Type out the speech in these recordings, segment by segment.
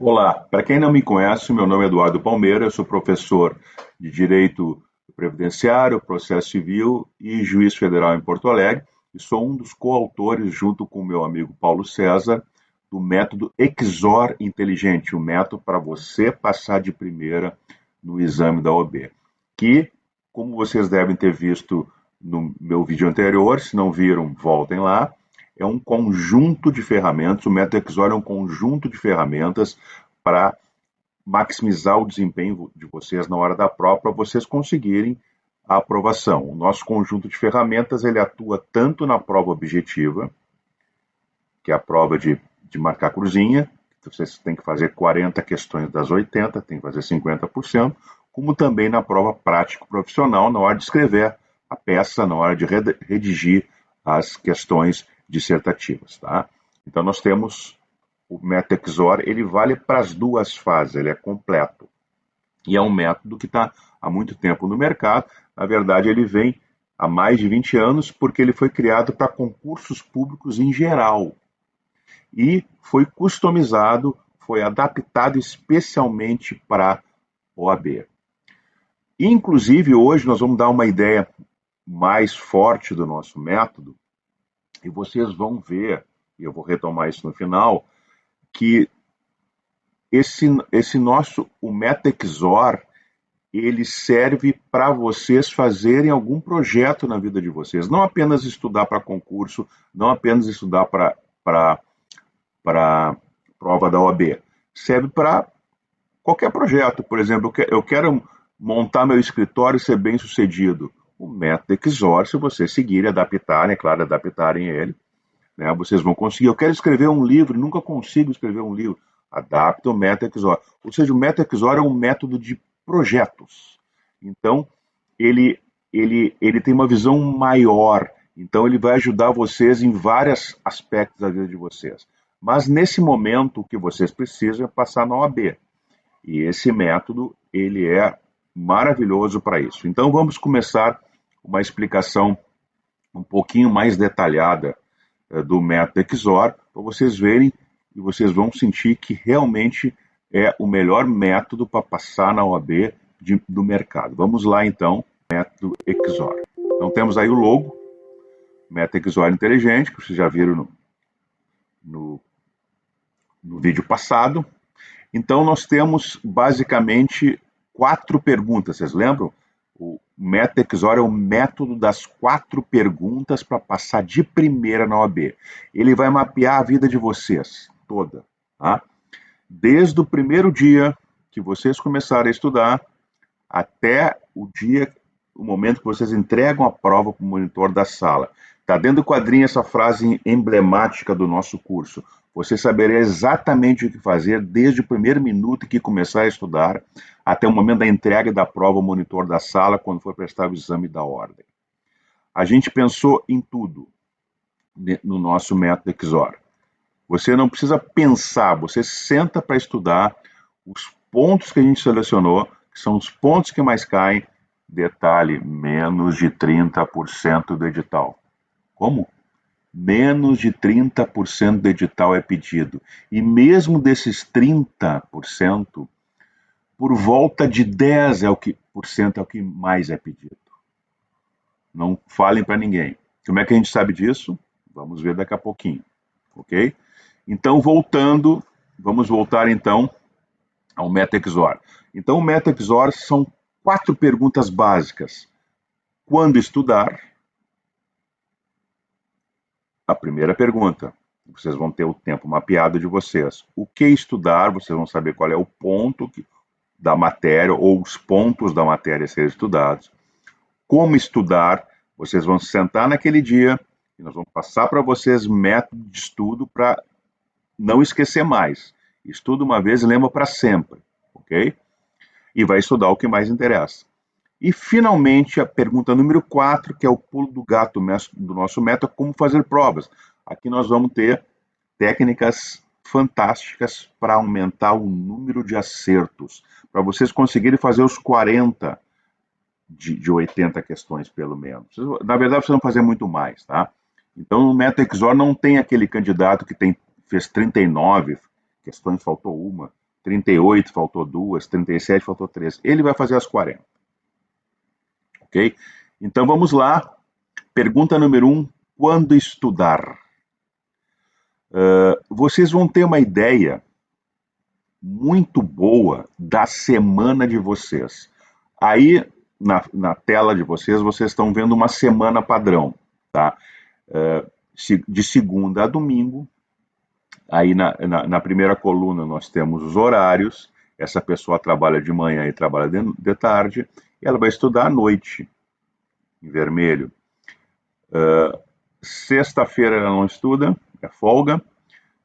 Olá, para quem não me conhece, meu nome é Eduardo Palmeira, eu sou professor de Direito Previdenciário, Processo Civil e juiz federal em Porto Alegre e sou um dos coautores, junto com o meu amigo Paulo César, do método Exor Inteligente, o método para você passar de primeira no exame da OAB, que, como vocês devem ter visto no meu vídeo anterior, se não viram, voltem lá, é um conjunto de ferramentas, o método Exor é um conjunto de ferramentas para maximizar o desempenho de vocês na hora da prova, para vocês conseguirem a aprovação. O nosso conjunto de ferramentas ele atua tanto na prova objetiva, que é a prova de marcar cruzinha, vocês têm que fazer 40 questões das 80, tem que fazer 50%, como também na prova prática profissional, na hora de escrever a peça, na hora de redigir as questões dissertativas. Tá? Então nós temos o método Exor, ele vale para as duas fases, ele é completo. E é um método que está há muito tempo no mercado. Na verdade, ele vem há mais de 20 anos porque ele foi criado para concursos públicos em geral. E foi customizado, foi adaptado especialmente para OAB. Inclusive, hoje nós vamos dar uma ideia mais forte do nosso método, e vocês vão ver, e eu vou retomar isso no final, que o MetaXOR, ele serve para vocês fazerem algum projeto na vida de vocês. Não apenas estudar para concurso, não apenas estudar para prova da OAB. Serve para qualquer projeto. Por exemplo, eu quero montar meu escritório e ser bem sucedido. O método XOR, se vocês seguirem, adaptarem, é claro, adaptarem ele, né, vocês vão conseguir. Eu quero escrever um livro, nunca consigo escrever um livro. Adapta o método XOR. Ou seja, o método XOR é um método de projetos. Então, ele tem uma visão maior. Então, ele vai ajudar vocês em vários aspectos da vida de vocês. Mas, nesse momento, o que vocês precisam é passar na OAB. E esse método, ele é maravilhoso para isso. Então, vamos começar uma explicação um pouquinho mais detalhada do método XOR, para vocês verem e vocês vão sentir que realmente é o melhor método para passar na OAB do mercado. Vamos lá então, método XOR. Então temos aí o logo, método XOR inteligente, que vocês já viram no, no vídeo passado. Então nós temos basicamente 4 perguntas, vocês lembram? O método XOR é o método das 4 perguntas para passar de primeira na OAB. Ele vai mapear a vida de vocês toda, tá? Desde o primeiro dia que vocês começarem a estudar até o momento que vocês entregam a prova para o monitor da sala. Está dentro do quadrinho essa frase emblemática do nosso curso. Você saberá exatamente o que fazer desde o primeiro minuto que começar a estudar até o momento da entrega da prova ao monitor da sala, quando for prestar o exame da ordem. A gente pensou em tudo no nosso método XOR. Você não precisa pensar, você senta para estudar os pontos que a gente selecionou, que são os pontos que mais caem. Detalhe, menos de 30% do edital. Como? Menos de 30% do edital é pedido. E mesmo desses 30%, por volta de 10% é o que mais é pedido. Não falem para ninguém. Como é que a gente sabe disso? Vamos ver daqui a pouquinho, ok? Então, vamos voltar então ao MetaXOR. Então, o MetaXOR são 4 perguntas básicas. Quando estudar? A primeira pergunta. Vocês vão ter o tempo mapeado de vocês. O que estudar? Vocês vão saber qual é o ponto da matéria ou os pontos da matéria a serem estudados. Como estudar? Vocês vão sentar naquele dia e nós vamos passar para vocês método de estudo para não esquecer mais. Estuda uma vez e lembra para sempre, ok? E vai estudar o que mais interessa. E, finalmente, a pergunta número 4, que é o pulo do gato do nosso método, como fazer provas. Aqui nós vamos ter técnicas fantásticas para aumentar o número de acertos, para vocês conseguirem fazer os 40 de 80 questões, pelo menos. Na verdade, vocês vão fazer muito mais, tá? Então, no método XOR não tem aquele candidato que fez 39 questões, faltou uma. 38 faltou 2, 37 faltou 3. Ele vai fazer as 40. Ok? Então vamos lá. Pergunta número 1. Quando estudar? Vocês vão ter uma ideia muito boa da semana de vocês. Aí, na tela de vocês estão vendo uma semana padrão, tá? De segunda a domingo. Aí, na primeira coluna, nós temos os horários. Essa pessoa trabalha de manhã e trabalha de tarde. E ela vai estudar à noite, em vermelho. Sexta-feira ela não estuda, é folga.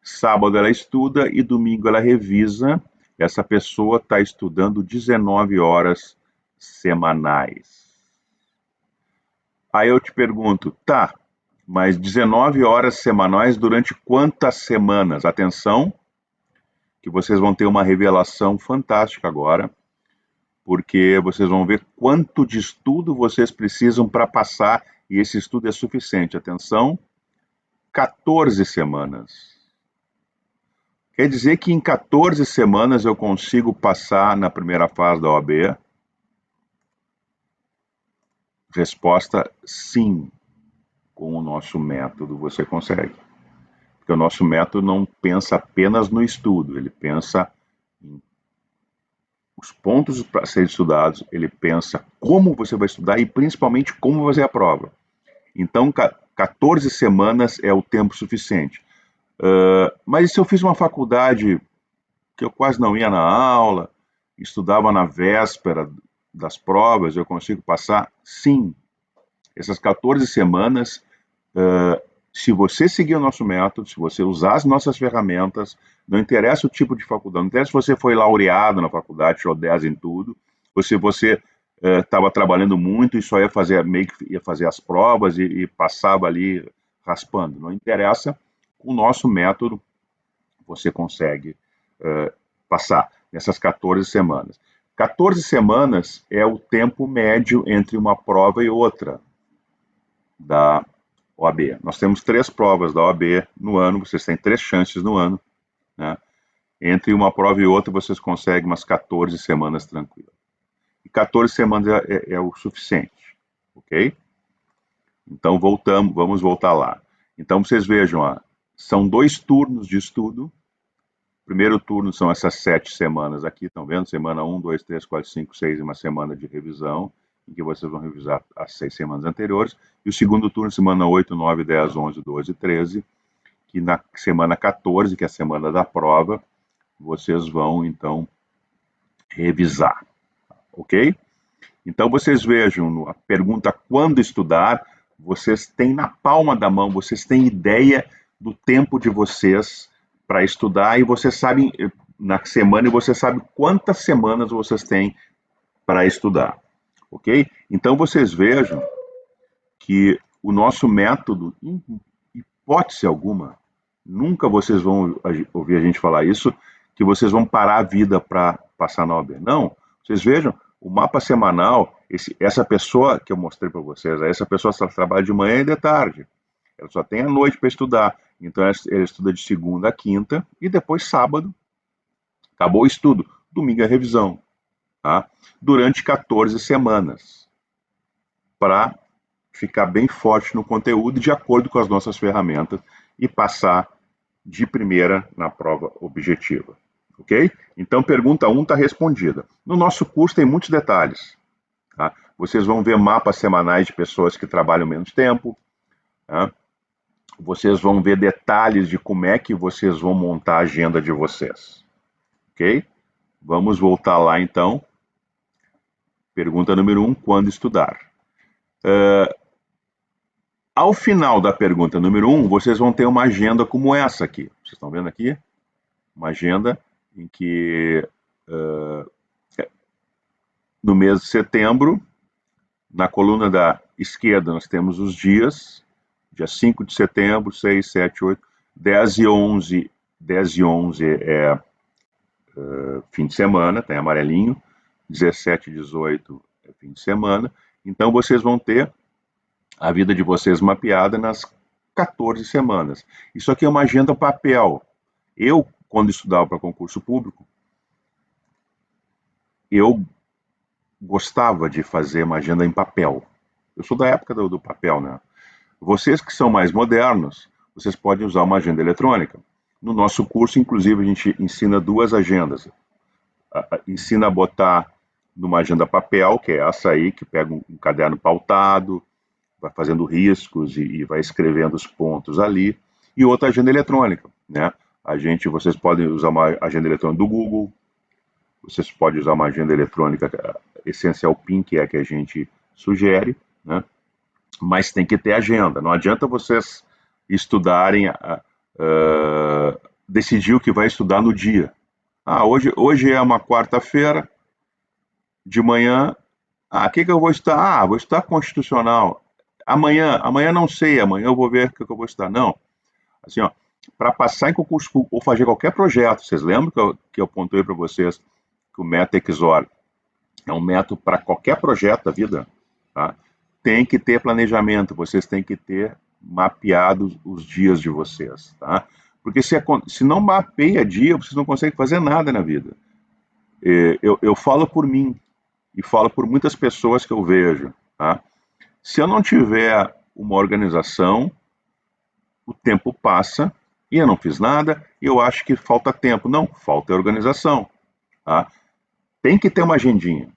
Sábado ela estuda e domingo ela revisa. Essa pessoa está estudando 19 horas semanais. Aí eu te pergunto, tá, mas 19 horas semanais durante quantas semanas? Atenção, que vocês vão ter uma revelação fantástica agora, porque vocês vão ver quanto de estudo vocês precisam para passar, e esse estudo é suficiente. Atenção, 14 semanas. Quer dizer que em 14 semanas eu consigo passar na primeira fase da OAB? Resposta, sim. Com o nosso método você consegue. Porque o nosso método não pensa apenas no estudo, ele pensa em os pontos para serem estudados, ele pensa como você vai estudar e principalmente como fazer a prova. Então, 14 semanas é o tempo suficiente. Mas se eu fiz uma faculdade que eu quase não ia na aula, estudava na véspera das provas, eu consigo passar? Sim. Essas 14 semanas, se você seguir o nosso método, se você usar as nossas ferramentas, não interessa o tipo de faculdade, não interessa se você foi laureado na faculdade, tirou 10 em tudo, ou se você estava trabalhando muito e só ia fazer, meio que ia fazer as provas e passava ali raspando. Não interessa, com o nosso método você consegue passar nessas 14 semanas. 14 semanas é o tempo médio entre uma prova e outra da OAB. Nós temos 3 provas da OAB no ano, vocês têm 3 chances no ano, né? Entre uma prova e outra vocês conseguem umas 14 semanas tranquilas. E 14 semanas é o suficiente, ok? Então vamos voltar lá. Então vocês vejam, ó, são 2 turnos de estudo. O primeiro turno são essas 7 semanas aqui, estão vendo? Semana 1, 2, 3, 4, 5, 6 e uma semana de revisão, em que vocês vão revisar as 6 semanas anteriores. E o segundo turno, semana 8, 9, 10, 11, 12 e 13, que na semana 14, que é a semana da prova, vocês vão, então, revisar. Ok? Então, vocês vejam, a pergunta quando estudar, vocês têm na palma da mão, vocês têm ideia do tempo de vocês para estudar e vocês sabem, na semana, e você sabe quantas semanas vocês têm para estudar. Ok? Então, vocês vejam que o nosso método, em hipótese alguma, nunca vocês vão ouvir a gente falar isso, que vocês vão parar a vida para passar na OAB. Não, vocês vejam, o mapa semanal, essa pessoa que eu mostrei para vocês, essa pessoa só trabalha de manhã e de tarde. Ela só tem a noite para estudar. Então ela estuda de segunda a quinta e depois sábado, acabou o estudo. Domingo é revisão. Tá? Durante 14 semanas. Para ficar bem forte no conteúdo de acordo com as nossas ferramentas e passar de primeira na prova objetiva. Ok? Então, pergunta 1 está respondida. No nosso curso tem muitos detalhes. Tá? Vocês vão ver mapas semanais de pessoas que trabalham menos tempo. Tá? Vocês vão ver detalhes de como é que vocês vão montar a agenda de vocês. Ok? Vamos voltar lá, então. Pergunta número 1, quando estudar? Ao final da pergunta número 1, vocês vão ter uma agenda como essa aqui. Vocês estão vendo aqui? Uma agenda em que no mês de setembro, na coluna da esquerda, nós temos os dias, dia 5 de setembro, 6, 7, 8, 10 e 11. 10 e 11 é fim de semana, tem amarelinho, 17 e 18 é fim de semana. Então, vocês vão ter a vida de vocês mapeada nas 14 semanas. Isso aqui é uma agenda papel. Eu, quando estudava para concurso público, eu gostava de fazer uma agenda em papel. Eu sou da época do papel, né? Vocês que são mais modernos, vocês podem usar uma agenda eletrônica. No nosso curso, inclusive, a gente ensina duas agendas. Ensina a botar numa agenda papel, que é essa aí, que pega um caderno pautado, vai fazendo riscos e vai escrevendo os pontos ali. E outra agenda eletrônica, né? Vocês podem usar uma agenda eletrônica do Google, vocês podem usar uma agenda eletrônica Essential PIN, que é a que a gente sugere, né? Mas tem que ter agenda. Não adianta vocês estudarem, decidir o que vai estudar no dia. Hoje é uma quarta-feira, de manhã, o que eu vou estudar? Vou estudar constitucional. Amanhã não sei, amanhã eu vou ver o que eu vou estudar. Não. Assim, ó, para passar em concurso ou fazer qualquer projeto, vocês lembram que eu pontuei para vocês que o método Exor é um método para qualquer projeto da vida, tá? Tem que ter planejamento, vocês têm que ter mapeado os dias de vocês, tá? Porque se não mapeia dia, vocês não conseguem fazer nada na vida. Eu falo por mim e falo por muitas pessoas que eu vejo, tá? Se eu não tiver uma organização, o tempo passa e eu não fiz nada e eu acho que falta tempo. Não, falta organização, tá? Tem que ter uma agendinha,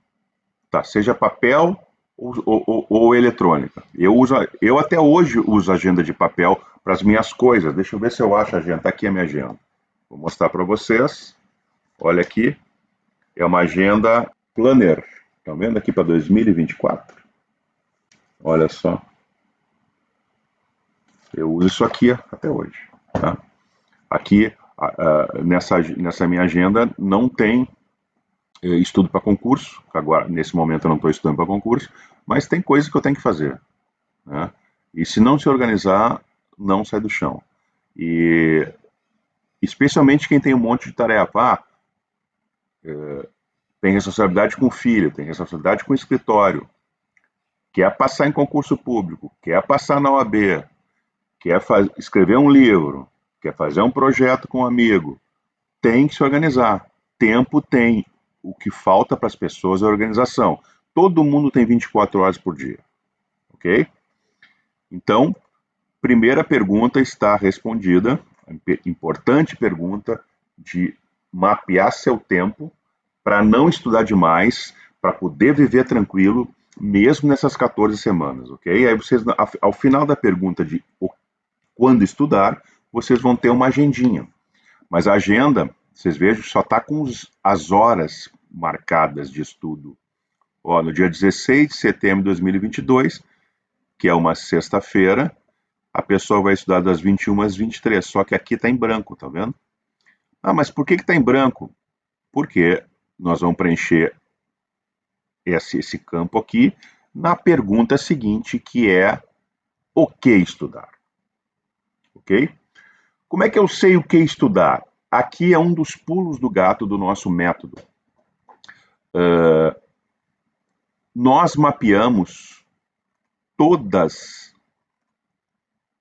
tá? Seja papel ou eletrônica. Eu até hoje uso agenda de papel para as minhas coisas. Deixa eu ver se eu acho a agenda. Está aqui a minha agenda. Vou mostrar para vocês. Olha aqui. É uma agenda planner. Estão vendo aqui para 2024? Olha só. Eu uso isso aqui até hoje, tá? Aqui, nessa minha agenda, não tem estudo para concurso. Agora, nesse momento, eu não estou estudando para concurso, mas tem coisas que eu tenho que fazer, né? E se não se organizar, não sai do chão. E especialmente quem tem um monte de tarefa. Tem responsabilidade com o filho, tem responsabilidade com o escritório, quer passar em concurso público, quer passar na OAB, quer escrever um livro, quer fazer um projeto com um amigo, tem que se organizar. Tempo tem. O que falta para as pessoas é organização. Todo mundo tem 24 horas por dia, ok? Então, primeira pergunta está respondida, importante pergunta de mapear seu tempo para não estudar demais, para poder viver tranquilo, mesmo nessas 14 semanas, ok? Aí vocês, ao final da pergunta de quando estudar, vocês vão ter uma agendinha. Mas a agenda, vocês vejam, só está com as horas marcadas de estudo. Ó, no dia 16 de setembro de 2022, que é uma sexta-feira, a pessoa vai estudar das 21 às 23, só que aqui está em branco, tá vendo? Mas por que está em branco? Porque nós vamos preencher esse campo aqui na pergunta seguinte, que é o que estudar? Ok? Como é que eu sei o que estudar? Aqui é um dos pulos do gato do nosso método. Nós mapeamos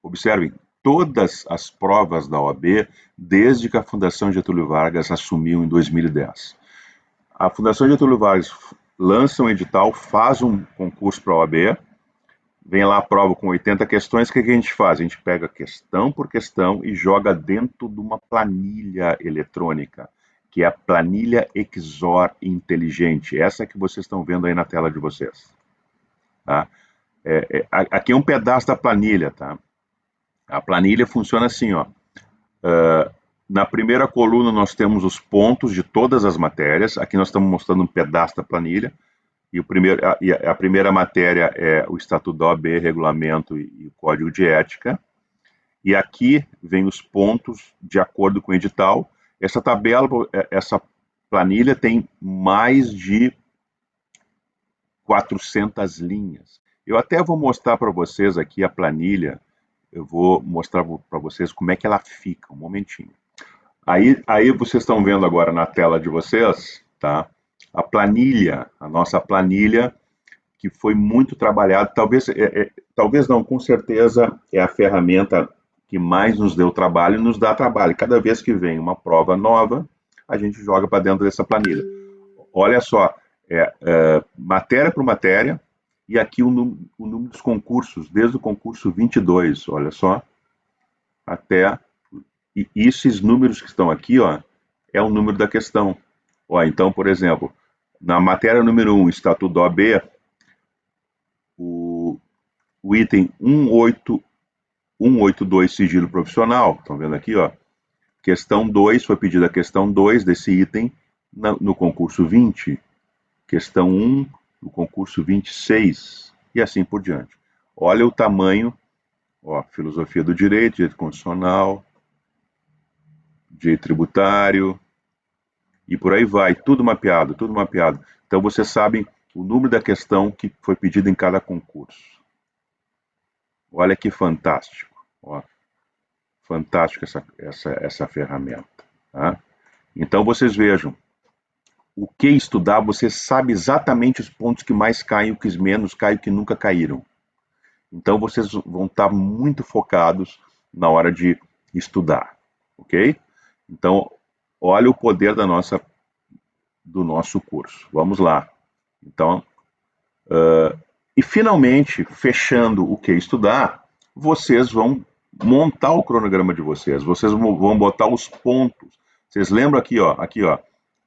observem, todas as provas da OAB desde que a Fundação Getúlio Vargas assumiu em 2010. A Fundação Getúlio Vargas lança um edital, faz um concurso para a OAB, vem lá a prova com 80 questões, o que a gente faz? A gente pega questão por questão e joga dentro de uma planilha eletrônica, que é a planilha Exor inteligente, essa que vocês estão vendo aí na tela de vocês. Tá? Aqui é um pedaço da planilha, tá? A planilha funciona assim, ó. Na primeira coluna nós temos os pontos de todas as matérias. Aqui nós estamos mostrando um pedaço da planilha. E a primeira matéria é o Estatuto da OAB, Regulamento e o Código de Ética. E aqui vem os pontos de acordo com o edital. Essa tabela, essa planilha tem mais de 400 linhas. Eu até vou mostrar para vocês aqui a planilha. Eu vou mostrar para vocês como é que ela fica, um momentinho. Aí vocês estão vendo agora na tela de vocês, tá? A planilha, a nossa planilha, que foi muito trabalhada, talvez não, com certeza é a ferramenta que mais nos deu trabalho e nos dá trabalho. Cada vez que vem uma prova nova, a gente joga para dentro dessa planilha. Olha só, matéria por matéria, e aqui o número dos concursos, desde o concurso 22, olha só, até. E esses números que estão aqui, ó, é o número da questão. Ó, então, por exemplo, na matéria número 1, Estatuto da OAB, o, o item 182, sigilo profissional, estão vendo aqui, ó, questão 2, foi pedida a questão 2 desse item no concurso 20, questão 1 no concurso 26, e assim por diante. Olha o tamanho, ó, filosofia do direito constitucional, direito tributário, e por aí vai, tudo mapeado, tudo mapeado. Então vocês sabem o número da questão que foi pedida em cada concurso. Olha que fantástico, ó, fantástico essa ferramenta. Tá? Então vocês vejam, o que estudar, você sabe exatamente os pontos que mais caem, o que menos caem, o que nunca caíram. Então vocês vão estar muito focados na hora de estudar, ok? Então, olha o poder do nosso curso. Vamos lá. Então, e finalmente, fechando o que estudar, vocês vão montar o cronograma de vocês. Vocês vão botar os pontos. Vocês lembram aqui, ó,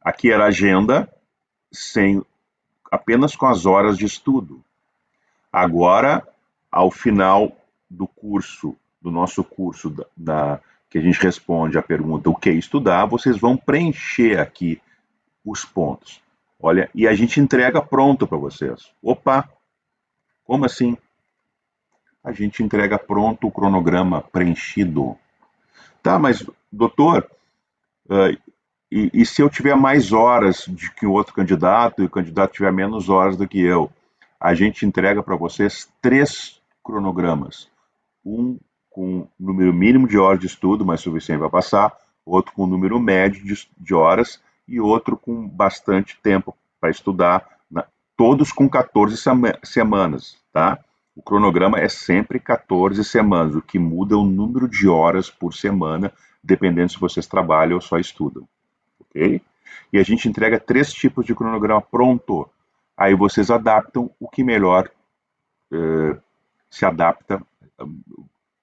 aqui era a agenda apenas com as horas de estudo. Agora, ao final do curso, do nosso curso, que a gente responde a pergunta o que estudar, vocês vão preencher aqui os pontos. Olha, e a gente entrega pronto para vocês. Opa, como assim? A gente entrega pronto o cronograma preenchido. Tá, mas, doutor, e se eu tiver mais horas do que o outro candidato e o candidato tiver menos horas do que eu? A gente entrega para vocês 3 cronogramas. Um com número mínimo de horas de estudo, mas suficiente para passar, outro com número médio de horas e outro com bastante tempo para estudar, todos com 14 semanas, tá? O cronograma é sempre 14 semanas, o que muda é o número de horas por semana, dependendo se vocês trabalham ou só estudam, ok? E a gente entrega 3 tipos de cronograma pronto. Aí vocês adaptam o que melhor se adapta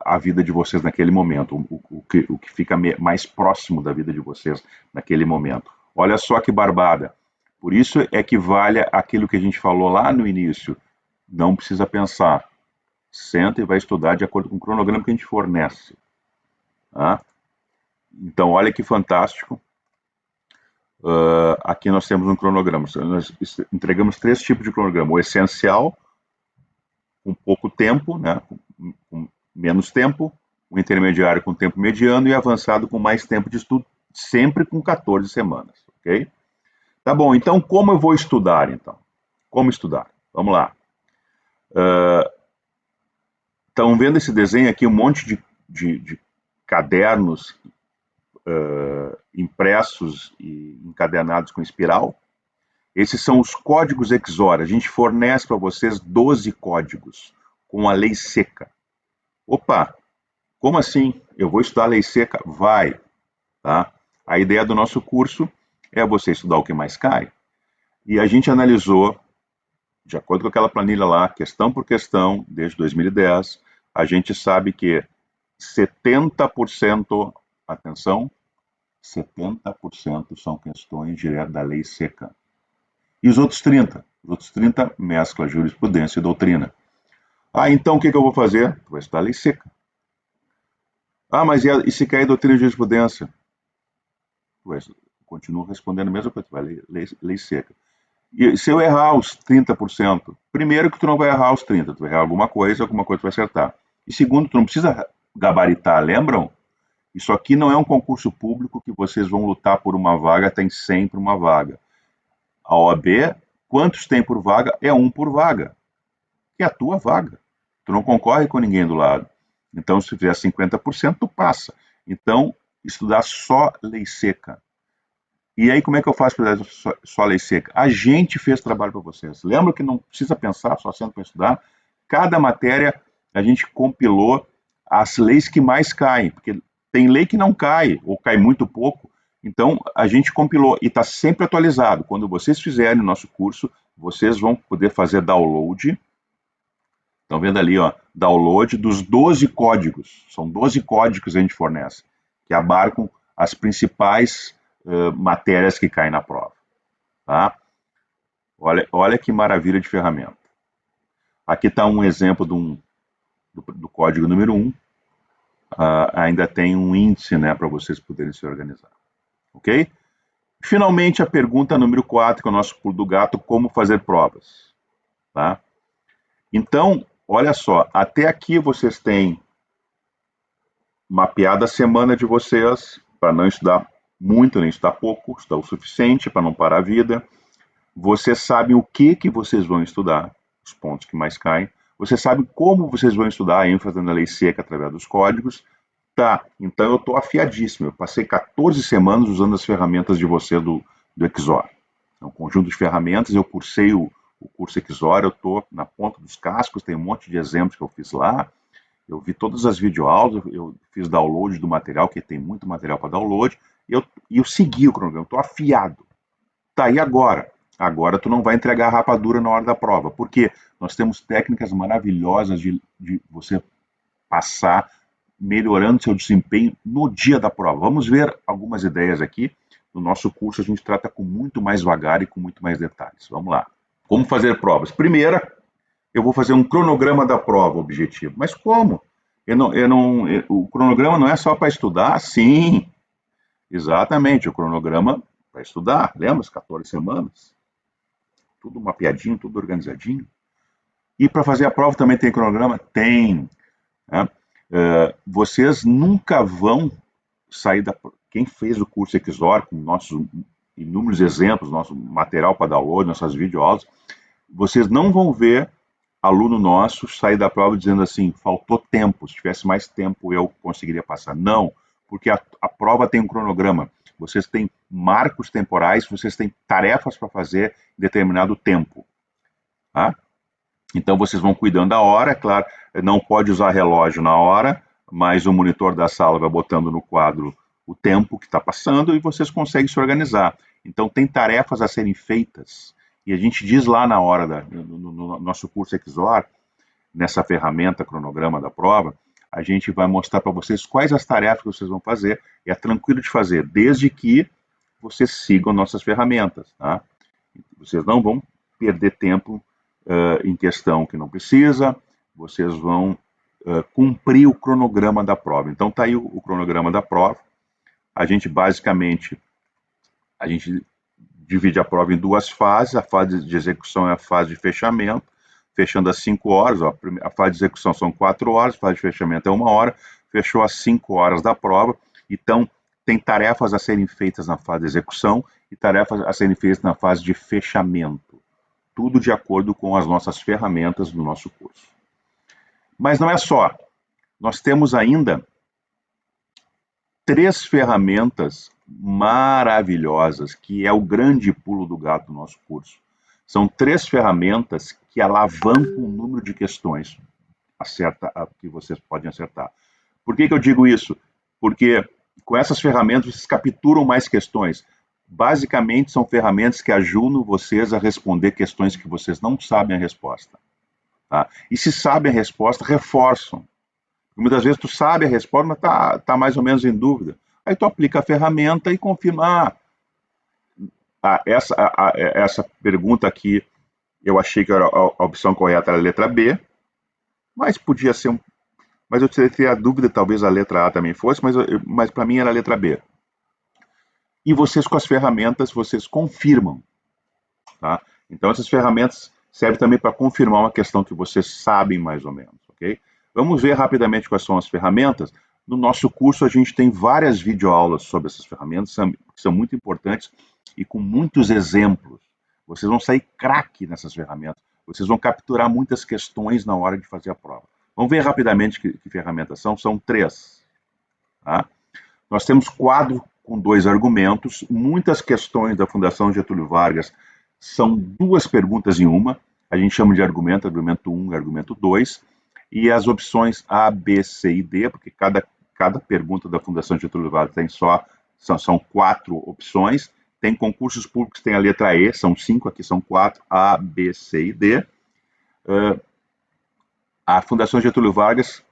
à vida de vocês naquele momento, o que fica mais próximo da vida de vocês naquele momento. Olha só que barbada. Por isso é que vale aquilo que a gente falou lá no início. Não precisa pensar. Senta e vai estudar de acordo com o cronograma que a gente fornece. Tá? Então, olha que fantástico. Aqui nós temos um cronograma. Nós entregamos 3 tipos de cronograma. O essencial, com pouco tempo, né? com menos tempo. O intermediário com tempo mediano e avançado com mais tempo de estudo, sempre com 14 semanas. Ok? Tá bom, então como eu vou estudar, então? Como estudar? Vamos lá. Estão vendo esse desenho aqui, um monte de cadernos impressos e encadernados com espiral? Esses são os códigos Exor. A gente fornece para vocês 12 códigos com a lei seca. Opa, como assim? Eu vou estudar a lei seca? Vai. Tá? A ideia do nosso curso é você estudar o que mais cai. E a gente analisou, de acordo com aquela planilha lá, questão por questão, desde 2010, a gente sabe que 70%, atenção, 70% são questões direto da lei seca. E os outros 30%? Os outros 30% mescla jurisprudência e doutrina. Ah, então o que eu vou fazer? Vou estudar a lei seca. Ah, mas e se cair doutrina e jurisprudência? Continuo respondendo a mesma coisa, vai lei seca. E se eu errar os 30%, primeiro que tu não vai errar os 30%, tu vai errar alguma coisa tu vai acertar. E segundo, tu não precisa gabaritar, lembram? Isso aqui não é um concurso público que vocês vão lutar por uma vaga, tem sempre uma vaga. A OAB, quantos tem por vaga? É 1 por vaga. Que é a tua vaga. Tu não concorre com ninguém do lado. Então, se fizer 50%, tu passa. Então, estudar só lei seca. E aí, como é que eu faço para estudar só lei seca? A gente fez trabalho para vocês. Lembra que não precisa pensar, só sendo para estudar? Cada matéria, a gente compilou as leis que mais caem. Porque tem lei que não cai, ou cai muito pouco. Então, a gente compilou e está sempre atualizado. Quando vocês fizerem o nosso curso, vocês vão poder fazer download. Estão vendo ali, ó, download dos 12 códigos. São 12 códigos que a gente fornece, que abarcam as principais matérias que caem na prova. Tá? Olha que maravilha de ferramenta. Aqui está um exemplo do código número 1. Ainda tem um índice, né, para vocês poderem se organizar. Ok? Finalmente, a pergunta número 4, que é o nosso pulo do gato, como fazer provas. Tá? Então, olha só, até aqui vocês têm mapeado a semana de vocês, para não estudar muito, nem estudar pouco, estudar o suficiente para não parar a vida. Vocês sabem o que vocês vão estudar, os pontos que mais caem. Vocês sabem como vocês vão estudar a ênfase na lei seca através dos códigos. Tá, então eu estou afiadíssimo. Eu passei 14 semanas usando as ferramentas de você do Exor. É um conjunto de ferramentas, eu cursei o curso Exor, eu estou na ponta dos cascos, tem um monte de exemplos que eu fiz lá. Eu vi todas as videoaulas, eu fiz download do material, que tem muito material para download, e eu segui o cronograma, estou afiado. Tá, e agora? Agora tu não vai entregar a rapadura na hora da prova, porque nós temos técnicas maravilhosas de você passar melhorando seu desempenho no dia da prova. Vamos ver algumas ideias aqui. No nosso curso a gente trata com muito mais vagar e com muito mais detalhes. Vamos lá. Como fazer provas? Primeira, eu vou fazer um cronograma da prova objetivo. Mas como? O cronograma não é só para estudar? Sim, exatamente. O cronograma para estudar. Lembra? As 14 semanas. Tudo mapeadinho, tudo organizadinho. E para fazer a prova também tem cronograma? Tem. Né? Vocês nunca vão sair da... Quem fez o curso Exor, com nossos inúmeros exemplos, nosso material para download, nossas videoaulas, vocês não vão ver aluno nosso sair da prova dizendo assim, faltou tempo, se tivesse mais tempo eu conseguiria passar. Não, porque a prova tem um cronograma. Vocês têm marcos temporais, vocês têm tarefas para fazer em determinado tempo. Tá? Então vocês vão cuidando da hora, é claro, não pode usar relógio na hora, mas o monitor da sala vai botando no quadro o tempo que está passando e vocês conseguem se organizar. Então tem tarefas a serem feitas, e a gente diz lá na hora, no nosso curso Exor, nessa ferramenta cronograma da prova, a gente vai mostrar para vocês quais as tarefas que vocês vão fazer, e é tranquilo de fazer, desde que vocês sigam nossas ferramentas. Tá? Vocês não vão perder tempo em questão que não precisa, vocês vão cumprir o cronograma da prova. Então está aí o cronograma da prova. A gente basicamente divide a prova em duas fases. A fase de execução é a fase de fechamento, fechando às 5 horas. Ó, a fase de execução são 4 horas, a fase de fechamento é 1 hora. Fechou às 5 horas da prova. Então tem tarefas a serem feitas na fase de execução e tarefas a serem feitas na fase de fechamento. Tudo de acordo com as nossas ferramentas do nosso curso. Mas não é só. Nós temos ainda 3 ferramentas maravilhosas, que é o grande pulo do gato do nosso curso. São 3 ferramentas que alavancam o número de questões que vocês podem acertar. Por que eu digo isso? Porque com essas ferramentas vocês capturam mais questões. Basicamente, são ferramentas que ajudam vocês a responder questões que vocês não sabem a resposta. Tá? E se sabem a resposta, reforçam. Muitas vezes tu sabe a resposta, mas tá mais ou menos em dúvida. Aí tu aplica a ferramenta e confirma. Essa pergunta aqui, eu achei que a opção correta era a letra B, mas podia ser mas eu teria a dúvida, talvez a letra A também fosse, mas para mim era a letra B. E vocês com as ferramentas, vocês confirmam. Tá? Então essas ferramentas servem também para confirmar uma questão que vocês sabem mais ou menos. Okay? Vamos ver rapidamente quais são as ferramentas. No nosso curso a gente tem várias videoaulas sobre essas ferramentas, que são muito importantes e com muitos exemplos. Vocês vão sair craque nessas ferramentas. Vocês vão capturar muitas questões na hora de fazer a prova. Vamos ver rapidamente que ferramentas são. São 3. Tá? Nós temos quadro com 2 argumentos. Muitas questões da Fundação Getúlio Vargas são 2 perguntas em uma. A gente chama de argumento 1 e argumento 2. E as opções A, B, C e D, porque cada pergunta da Fundação Getúlio Vargas tem só são 4 opções. Tem concursos públicos, tem a letra E, são 5, aqui são 4, A, B, C e D. A Fundação Getúlio Vargas,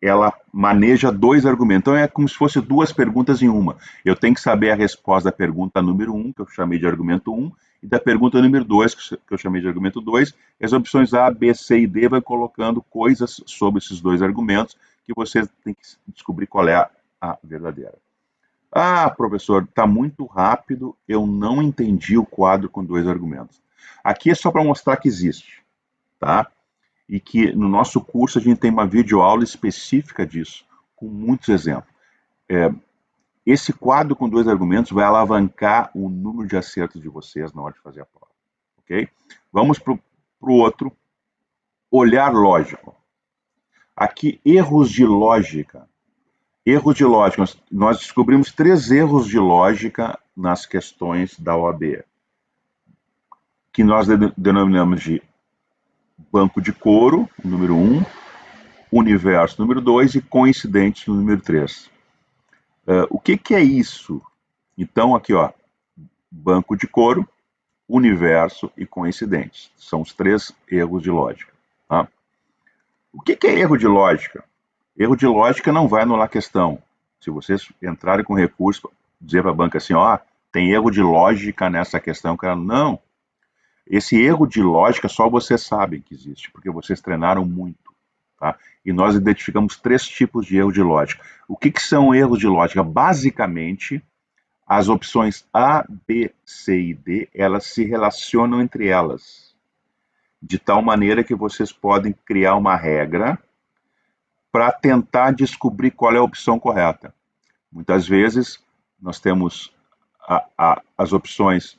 ela maneja 2 argumentos. Então é como se fosse 2 perguntas em uma. Eu tenho que saber a resposta da pergunta número 1, que eu chamei de argumento 1, e da pergunta número 2, que eu chamei de argumento 2. As opções A, B, C e D vai colocando coisas sobre esses 2 argumentos que você tem que descobrir qual é a verdadeira. Ah, professor, está muito rápido, eu não entendi o quadro com 2 argumentos. Aqui é só para mostrar que existe, tá? E que no nosso curso a gente tem uma videoaula específica disso, com muitos exemplos. Esse quadro com 2 argumentos vai alavancar o número de acertos de vocês na hora de fazer a prova, ok? Vamos para o outro, olhar lógico. Aqui, erros de lógica. Erros de lógica. Nós descobrimos 3 erros de lógica nas questões da OAB, que nós denominamos de banco de couro, número 1, universo, número 2, e coincidentes, número 3. O que é isso? Então, aqui, ó, banco de couro, universo e coincidentes. São os 3 erros de lógica. Tá? O que é erro de lógica? Erro de lógica não vai anular a questão. Se vocês entrarem com recurso, dizer para a banca assim, ó, tem erro de lógica nessa questão, cara, não. Esse erro de lógica só vocês sabem que existe, porque vocês treinaram muito. Tá? E nós identificamos 3 tipos de erro de lógica. O que são erros de lógica? Basicamente, as opções A, B, C e D, elas se relacionam entre elas, de tal maneira que vocês podem criar uma regra para tentar descobrir qual é a opção correta. Muitas vezes, nós temos as opções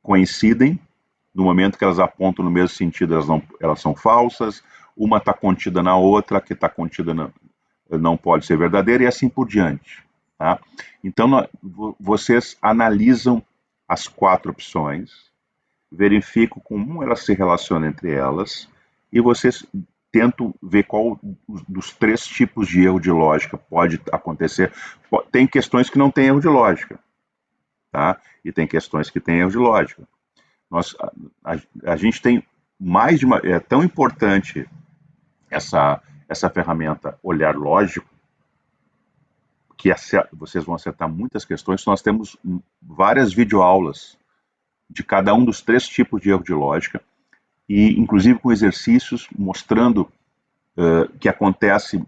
coincidem, no momento que elas apontam no mesmo sentido, elas são falsas, uma está contida na outra, a que está contida não pode ser verdadeira, e assim por diante. Tá? Então, vocês analisam as 4 opções, verificam como elas se relacionam entre elas, e vocês tentam ver qual dos 3 tipos de erro de lógica pode acontecer. Tem questões que não têm erro de lógica, tá? E tem questões que têm erro de lógica. A gente tem mais de uma... É tão importante essa ferramenta olhar lógico, que vocês vão acertar muitas questões. Nós temos várias videoaulas de cada um dos 3 tipos de erro de lógica, e inclusive com exercícios mostrando que acontece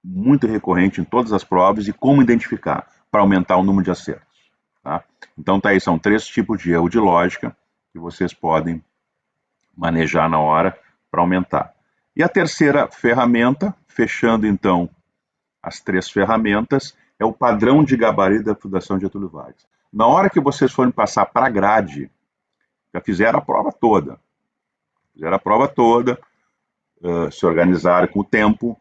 muito recorrente em todas as provas e como identificar para aumentar o número de acertos. Tá? Então tá aí, são 3 tipos de erro de lógica que vocês podem manejar na hora para aumentar. E a terceira ferramenta, fechando então as 3 ferramentas, é o padrão de gabarito da Fundação Getúlio Vargas. Na hora que vocês forem passar para a grade, já fizeram a prova toda. Se organizaram com o tempo,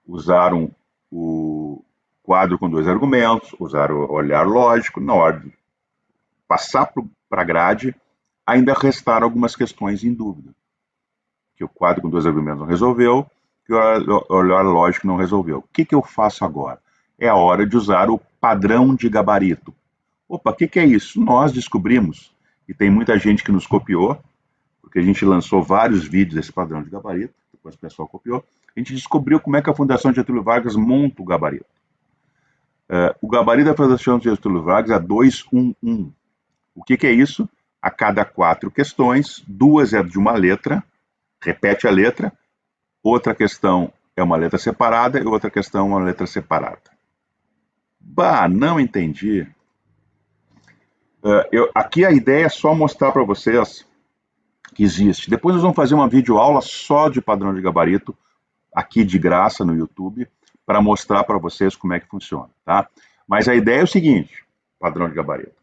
usaram o quadro com 2 argumentos, usaram o olhar lógico. Na hora de passar para a grade, ainda restaram algumas questões em dúvida. Que o quadro com 2 argumentos não resolveu, que o olhar lógico não resolveu. O que eu faço agora? É a hora de usar o padrão de gabarito. Opa, o que é isso? Nós descobrimos, e tem muita gente que nos copiou, porque a gente lançou vários vídeos desse padrão de gabarito, depois o pessoal copiou, a gente descobriu como é que a Fundação Getúlio Vargas monta o gabarito. O gabarito da Fundação Getúlio Vargas é 2-1-1. O que é isso? A cada 4 questões, 2 é de uma letra, repete a letra, outra questão é uma letra separada e outra questão é uma letra separada. Bah, não entendi. Aqui a ideia é só mostrar para vocês que existe. Depois nós vamos fazer uma videoaula só de padrão de gabarito, aqui de graça no YouTube, para mostrar para vocês como é que funciona. Tá? Mas a ideia é o seguinte, padrão de gabarito.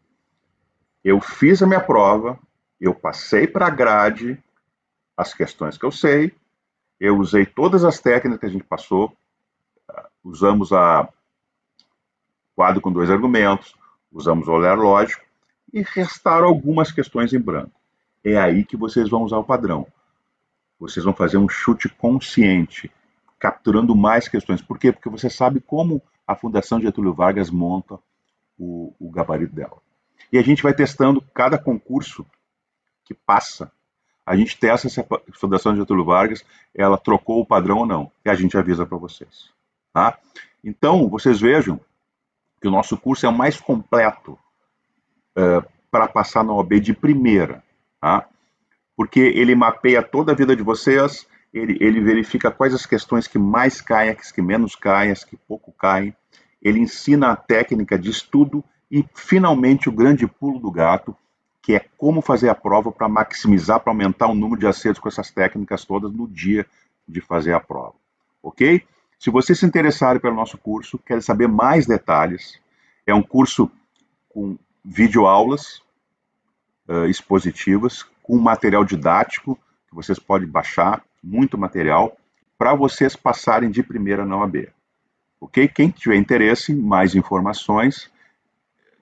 Eu fiz a minha prova, eu passei para a grade as questões que eu sei, eu usei todas as técnicas que a gente passou, usamos a quadro com 2 argumentos, usamos o olhar lógico e restaram algumas questões em branco. É aí que vocês vão usar o padrão. Vocês vão fazer um chute consciente, capturando mais questões. Por quê? Porque você sabe como a Fundação Getúlio Vargas monta o gabarito dela. E a gente vai testando cada concurso que passa. A gente testa se a Fundação Getúlio Vargas ela trocou o padrão ou não. E a gente avisa para vocês. Tá? Então, vocês vejam que o nosso curso é o mais completo para passar na OAB de primeira. Tá? Porque ele mapeia toda a vida de vocês, ele verifica quais as questões que mais caem, as que menos caem, as que pouco caem. Ele ensina a técnica de estudo e, finalmente, o grande pulo do gato, que é como fazer a prova para maximizar, para aumentar o número de acertos com essas técnicas todas no dia de fazer a prova. Ok? Se vocês se interessarem pelo nosso curso, querem saber mais detalhes, é um curso com videoaulas expositivas, com material didático, que vocês podem baixar, muito material, para vocês passarem de primeira na OAB. Ok? Quem tiver interesse em mais informações,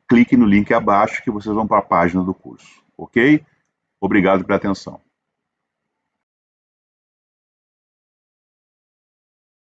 clique no link abaixo que vocês vão para a página do curso. Ok? Obrigado pela atenção.